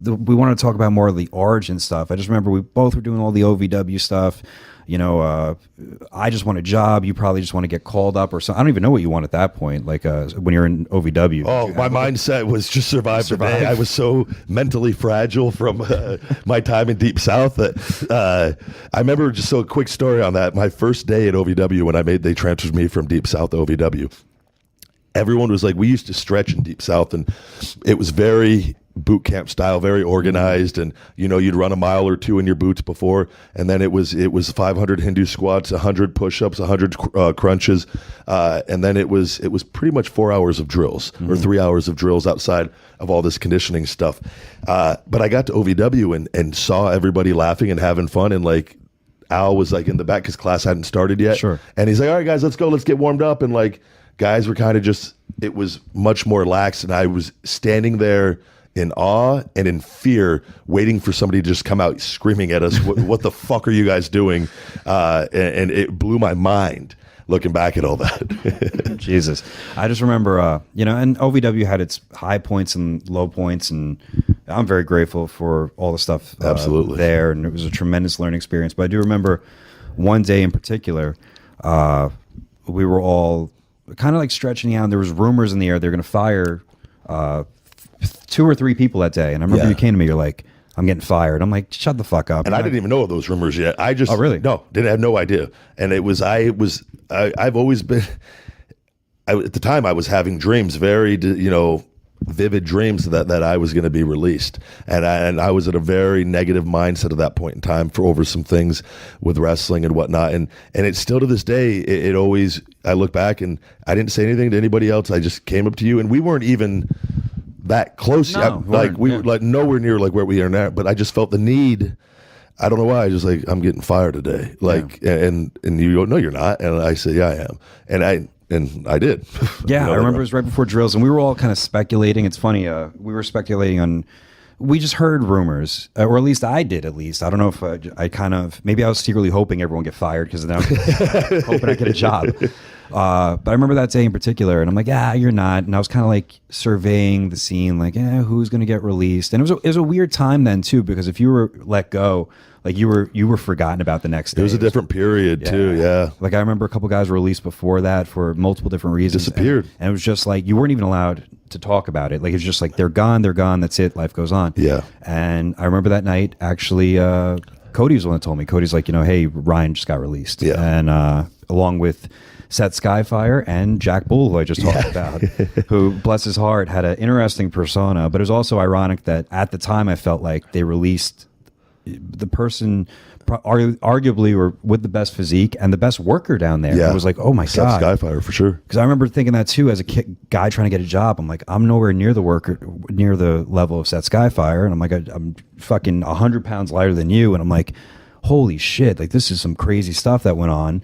we wanted to talk about more of the origin stuff. I just remember we both were doing all the OVW stuff. You know, I just want a job. You probably just want to get called up or something. I don't even know what you want at that point. Like when you're in OVW. Oh, my mindset was just survive the day. I was so mentally fragile from my time in Deep South that I remember, just so a quick story on that. My first day at OVW when they transferred me from Deep South to OVW. Everyone was like, we used to stretch in Deep South, and it was very boot camp style, very organized, and you know, you'd run a mile or two in your boots before, and then it was 500 Hindu squats, 100 push-ups, 100 crunches, and then it was pretty much 4 hours of drills or 3 hours of drills outside of all this conditioning stuff. But I got to OVW and saw everybody laughing and having fun, and like Al was like in the back because class hadn't started yet. Sure. And he's like, all right guys, let's go, let's get warmed up, and like guys were kind of just, it was much more lax, and I was standing there in awe and in fear, waiting for somebody to just come out screaming at us, what the fuck are you guys doing? And it blew my mind looking back at all that. Jesus. I just remember, you know, and OVW had its high points and low points, and I'm very grateful for all the stuff Absolutely there, and it was a tremendous learning experience. But I do remember one day in particular, we were all kind of like stretching out, and there was rumors in the air they're going to fire 2 or 3 people that day. And I remember you came to me, you're like, I'm getting fired. I'm like, shut the fuck up. And I didn't even know those rumors yet. I just, oh really? No, didn't have no idea. And I've always been, at the time I was having dreams, very, you know, vivid dreams that I was going to be released. And I was at a very negative mindset at that point in time for over some things with wrestling and whatnot. And it's still to this day, it always, I look back and I didn't say anything to anybody else. I just came up to you, and we weren't even that close. No, we were like nowhere near like where we are now, but I just felt the need. I don't know why. I just like, I'm getting fired today. Like, and you go, no, you're not. And I said, yeah, I am. And I did. Yeah, I remember it was right before drills, and we were all kind of speculating. It's funny, we were speculating on, we just heard rumors, or at least I did. At least I don't know if I kind of, maybe I was secretly hoping everyone get fired because then I was hoping I get a job. But I remember that day in particular, and I'm like, you're not. And I was kind of like surveying the scene, like, who's going to get released? And it was a weird time then too, because if you were let go, like you were forgotten about the next day. It was a different period too. Yeah. Like I remember a couple guys were released before that for multiple different reasons. Disappeared. And it was just like, you weren't even allowed to talk about it. Like, it's just like, they're gone. That's it. Life goes on. Yeah. And I remember that night, actually, Cody was the one that told me. Cody's like, you know, hey, Ryan just got released. Yeah. And along with Seth Skyfire and Jack Bull, who I just talked about, who, bless his heart, had an interesting persona. But it was also ironic that at the time I felt like they released the person arguably or with the best physique and the best worker down there. Yeah. I was like, oh my God. Skyfire for sure. Because I remember thinking that too as a guy trying to get a job. I'm like, I'm nowhere near the level of Seth Skyfire. And I'm like, I'm fucking 100 pounds lighter than you. And I'm like, holy shit, like this is some crazy stuff that went on.